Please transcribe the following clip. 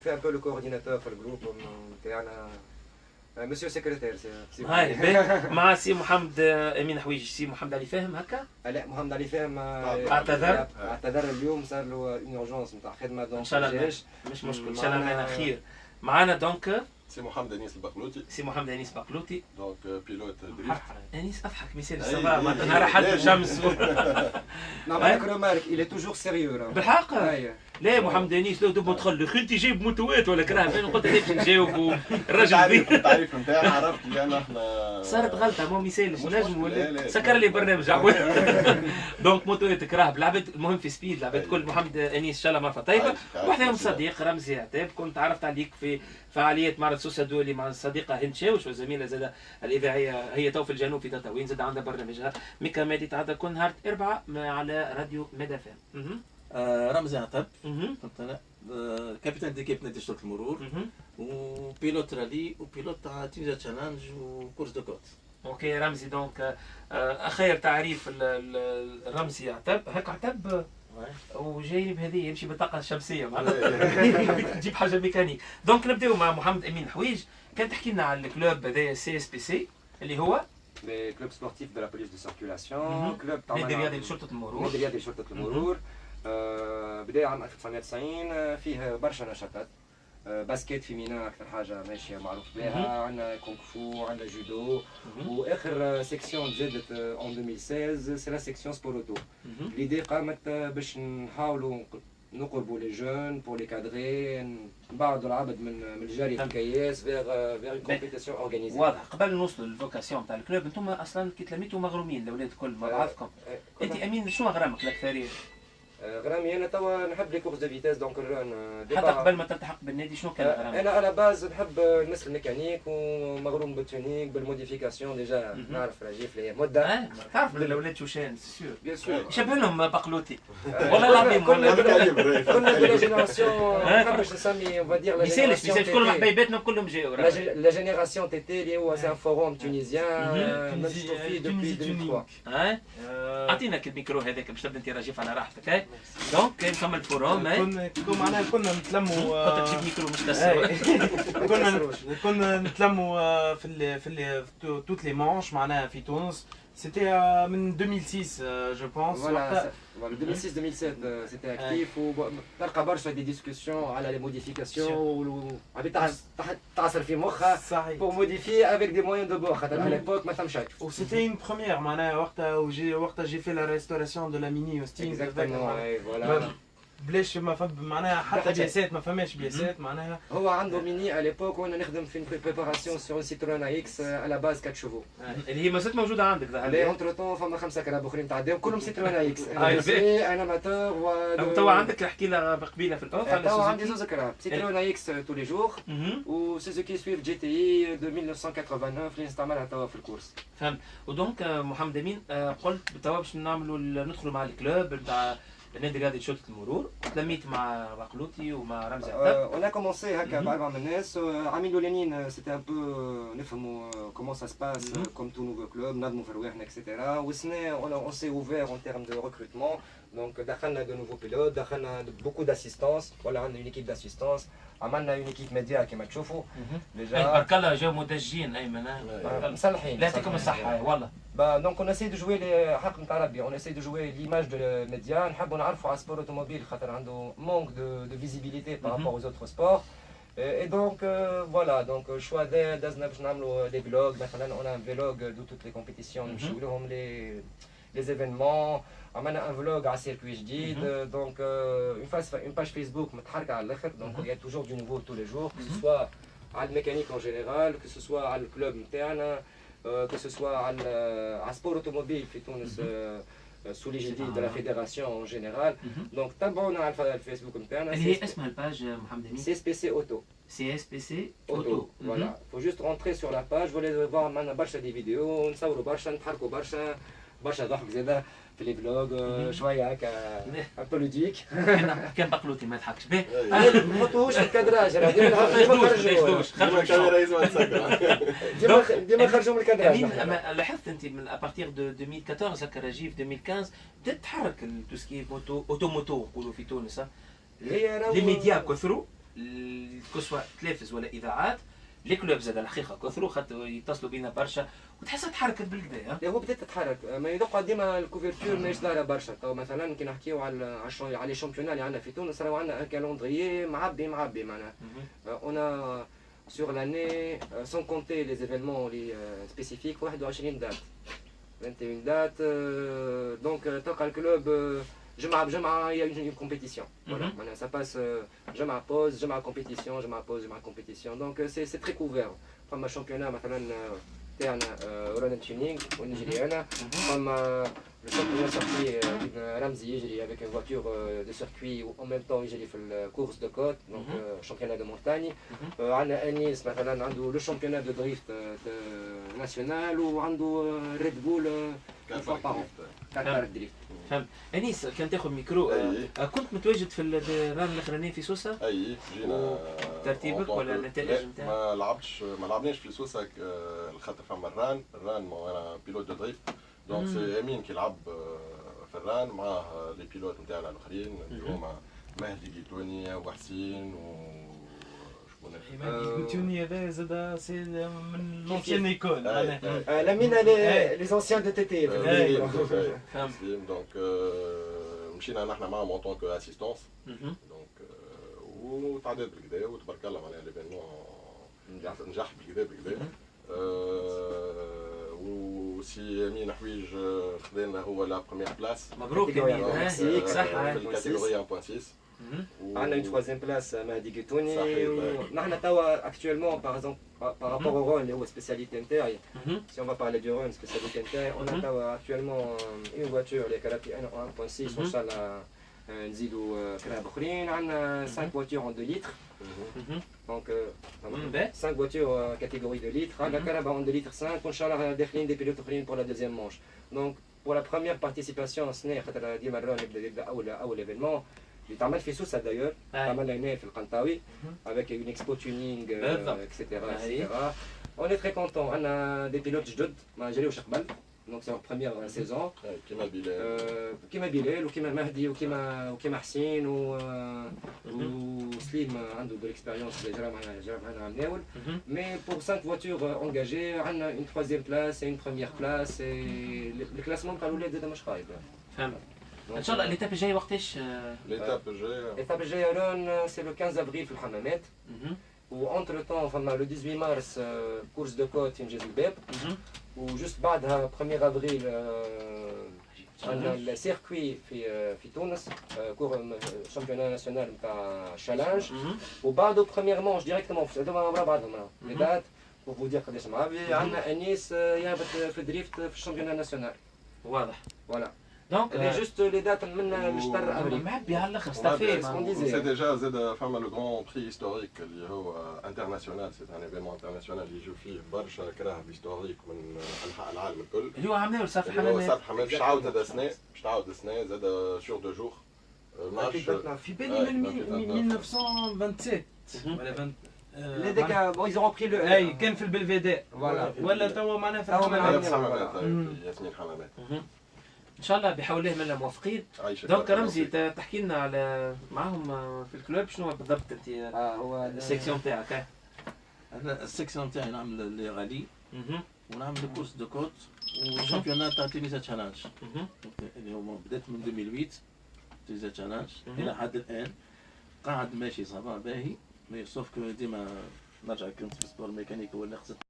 fait un peu le coordinateur في الجروب نتاعنا مسيو سكرتير سي هاي مع سي محمد امين حويج. سي محمد علي فاهم هكا؟ لا محمد علي فاهم اعتذر اليوم، صار له اون اورجونس نتاع خدمه دونك ان شاء الله مش مشكل، ان شاء الله معنا خير. معنا دونك سي محمد انيس البقلوطي. سي محمد انيس البقلوطي دونك بيلوت دريفت. انيس اضحك مثال الصباح معناتها نهار حد الشمس. نعمل لك رومارك il est toujours sérieux بالحق. لا محمد انيس لو تبغى تدخل اخي انت جايب موتوات ولا كراه فين قلت ليش نجاوب الراجل التعريف نتاعنا عرفت لان احنا صارت غلطه ما يسالش نجم ولا سكر لي برنامج عبود. دونك موتوات كراه بالعباد المهم في سبيد العباد كل محمد انيس ان شاء الله مرفه طيبه. واحد صديق رمزي عتاب كنت عرفت عليك في فعاليات معرض سوسه دولي مع الصديقه هند شاوش وزميله زاد الاذاعيه هي تو في الجنوب في تطاوين زاد عندها برنامجها ميكا مادي تعدى كل نهار 4 على راديو ميدا فام. رمزي عطب كنت انا كابتن ديكيب نادي شرطه المرور وبيلوت رالي وبيلوت تاع تيزا تشالنج وكورس دو كوت. اوكي رمزي دونك اخير تعريف رمزي عتب هكا عتب وجاي بهذه يمشي بطاقه شمسيه معناتها حبيت تجيب حاجه ميكانيك. دونك نبداو مع محمد امين حويج. كان تحكي لنا على الكلوب هذايا سي اس بي سي اللي هو لي كلوب سبورتيف دو لا بوليس دو سيركيولاسيون كلوب تاع نادي رياضي لشرطه المرور. نادي رياضي لشرطه المرور بداية عام 1990 فيه برشا نشاطات باسكيت فيمينا اكثر حاجه ماشيه معروف بها، عندنا كونغ فو، عندنا جودو، واخر سيكسيون زادت اون 2016 سي لا سيكسيون سبور اوتو. ليدي قامت باش نحاولوا نقربوا لي جون بور لي كادري نبعدوا العبد من الجري في الكياس فيغ كومبيتيسيون اورغانيزي. واضح. قبل نوصلوا للفوكاسيون تاع الكلوب انتم اصلا كي تلميتوا مغرومين الاولاد الكل مع بعضكم. انت امين شنو غرامك الاكثريه؟ غرامي انا توا نحب لي كورس دو فيتاس دونك الران حتى قبل ما تلتحق بالنادي شنو كان غرامي؟ انا على باز نحب نمس الميكانيك ومغروم بالتونيك بالموديفيكاسيون ديجا نعرف راجيف لي مده. تعرف الاولاد شوشان سيور بيان سور شبه لهم بقلوتي والله العظيم. كنا لا جينيراسيون ما نحبش نسمي اون فادير لا جينيراسيون كل حبايباتنا كلهم جاوا لا جينيراسيون تي تي اللي هو سي ان فوروم تونيزيان منشطوا فيه دوبي 2003. اعطينا الميكرو هذاك باش تبدا انت راجيف على راحتك. هاي دونك نكمل الفوروم. كنا نتلموا كنت تجيب ميكرو مش كسر. كنا نتلموا في توت لي مانش معناها في تونس. C'était من 2006 je pense. Voilà, 2006-2007 c'était actif وتلقى برشا دي ديسكسيون على لي موديفيكاسيون وعباد تعصر في مخها pour modifier avec des moyens de bord خاطر à l'époque ما ثمش. C'était une première معناها وقتها j'ai fait la restauration de la mini Austin. Exactement voilà. بلاش ما فهم معناها حتى بياسات ما فماش بياسات معناها. هو عنده ميني على ليبوك وانا نخدم في بريباراسيون سور سيترون اكس على باز 4 شوفو اللي هي مازالت موجوده عندك ظهر لي اونتر طون فما 5 كراب اخرين تعداو كلهم سيترون اكس. انا ماتور و توا عندك احكي لها قبيله في الاوف على توا عندي زوز كراب سيترون اكس تو لي جور وسوزوكي سويفت جي تي اي 1989 اللي نستعملها توا في الكورس. فهمت. ودونك محمد امين قلت توا باش نعملوا ندخلوا مع الكلوب نتاع النادي الرياضي لشرطة المرور. تلميت مع بقلوطي ومع رمزي عتاب. On a commencé هكا بعض الناس عاملين الاولانيين سيتي ان بو نفهموا كومون سا سباس كوم تو نوفو كلوب نضموا في رواحنا اكسيتيرا. والسنه on s'est ouvert en termes de recrutement donc دخلنا de nouveaux pilotes دخلنا beaucoup d'assistance. ولا عندنا une équipe d'assistance عملنا une équipe média كما تشوفوا ديجا. بارك الله جاو مدجين ايمن مصلحين. لا يعطيكم الصحه والله. Donc on essaie de jouer les حق نتاع ربي on essaie de jouer l'image de média. نحبوا نعرفوا على السبور اوتوموبيل خاطر عنده manque de visibilité par rapport aux autres sports. Et donc voilà donc choix دازنا باش نعملوا des vlogs مثلا on a un vlog de toutes les compétitions نمشيو لهم les événements. عملنا un vlog على circuit جديد donc une page Facebook متحركه على الاخر donc il y a toujours du nouveau tous les jours que ce soit على الميكانيك en général que ce soit على الكلوب نتاعنا que ce soit à sport automobile في تونس sous l'égide de la fédération en général. Donc تابعونا على الفيسبوك نتاعنا اللي هي اسمها الباج محمد امين CSPC Auto. CSPC Auto. Voilà. Faut juste rentrer sur la page. Vous allez voir معنا برشا دي فيديو نصوروا برشا نتحركوا برشا ضحك زاده في لي فلوغ شويه هكا ان بو لوديك. كان بقلوطي ما يضحكش به. ما نحطوهوش في الكادراج راه ديما نخرجوا من الكادراج. لاحظت انت من ابارتيغ دو 2014 هكا راجيف 2015 بدات تتحرك تو سكي اوتوموتو نقولوا في تونس. لي ميديا كثروا كسوة تلفز ولا اذاعات لي كلوب زاد الحقيقه كثروا خاطر يتصلوا بينا برشا وتحسها تحركت بالكدا. هو بدات تتحرك ما يدق ديما الكوفرتور ماهيش ظاهره برشا. تو مثلا كي نحكيو على لي شامبيونات اللي عندنا في تونس راهو عندنا ان كالندريي معبي معناها. اون sur l'année sans compter les événements spécifiques 21 dates. 21 dates donc تلقى الكلوب جمعة il y a une compétition. Voilà, ça passe جمعة pause, جمعة compétition, جمعة pause, جمعة compétition. Donc c'est très couvert. فما championnat مثلا تاعنا رولان تيونينغ ونجري انا. فما الشامبيونات سورتي رمزي يجري avec une voiture de circuit و en même temps يجري في الكورس دو كوت دونك championnat de montagne. عندنا انيس مثلا عنده لو championnat de drift national وعنده ريد بول كار دريفت. فهمت. انيس كان تاخذ ميكرو كنت متواجد في الران الاخراني في سوسه؟ اي جينا. ترتيبك ولا النتائج نتاعك؟ ما لعبناش في سوسه خاطر فما الران انا بيلوت دو دريفت دونك سي امين كي لعب في الران معاه لي بيلوت نتاعنا الاخرين اللي هما مهدي قيتوني وحسين مهدي قيتوني هذا زاد سي من لونسيان ايكول. لامين لي زونسيان دو تي تي. دونك مشينا نحن معاهم اون طونك اسيستونس دونك وتعديت بالكدا وتبارك الله معناها ليفينمون نجح بالكدا وسي امين حويج خذانا هو لا بروميير بلاس. مبروك امين. صح في الكاتيجوري 1.6. عندنا une troisième place مهدي قيتوني. ونحن توا actuellement par exemple par rapport au run اللي هو spécialité نتاعي. Si on va parler du run spécialité نتاعي on a توا actuellement une voiture اللي كرابي انا 1.6 وان شاء الله نزيدوا كراب اخرين. عندنا 5 voitures en 2 litres. Donc 5 voitures catégorie 2 litres. عندنا كراب en 2 litres 5 وان شاء الله داخلين دي بيلوت اخرين pour la deuxième manche. Donc pour la première participation السنه خاطر ديما الرون يبدا اول événement اللي تعمل في سوسه دايور عملنا هنا في القنطاوي avec une expo tuning etc. On est très content. عندنا دي بيلوت جدد ما جريوش قبل دونك سي بروميير سيزون كيما بلال وكيما مهدي وكيما حسين وسليم عنده دو ليكسبيريونس اللي جرى معنا عام ناول. مي بور 5 فواتور انجاجي عندنا اون تروازيام بلاس اون بروميير بلاس. الكلاسمون تاع الاولاد زاد مش خايب. فهمت. ان شاء الله ليتاب الجاي وقتاش؟ ليتاب الجاي رون سي لو 15 افريل في الحمامات. وانتر طون فما لو 18 مارس كورس دو كوت ينجز الباب. وجوست بعدها 1 افريل عندنا السيركوي في تونس كور شامبيونات ناسيونال نتاع شالانج. وبعده 1 مانش ديريكتومون هذوما مع بعضهم لي دات بور فو دير قداش معبي. عندنا انيس يهبط في الدريفت في الشامبيونات ناسيونال. واضح. فوالا دونك جوست لي دات من شهر ابريل معبي على الاخر ستافي. سي ديجا زاد فما لو غران بري هيستوريك اللي هو انترناسيونال. سي ان ايفينمون انترناسيونال يجوا فيه برشا كراهب هيستوريك من انحاء العالم الكل. اللي هو عملناه صافي حمامات. صافي حمامات باش تعاود هذا السنه زاد شور دو جور في بالي من 1927 ولا 20 Les dégâts, bon, ils ont repris le. اي كان في البلفيداء. Voilà. ولا توا معناها في الحمامات. ياسمين حمامات. ان شاء الله بحول الله من موافقين. دونك رمزي تحكي لنا على معاهم في الكلوب شنو بالضبط انت هو السيكسيون تاعك؟ انا السيكسيون تاعي نعمل لي غالي ونعمل كورس دو كوت والشامبيونات تاع تونيزا تشالنج اللي هو بدات من 2008 تونيزا تشالنج الى حد الان قاعد ماشي صافا باهي. مي سوف كو ديما نرجع كنت في سبور ميكانيك هو اللي خسرت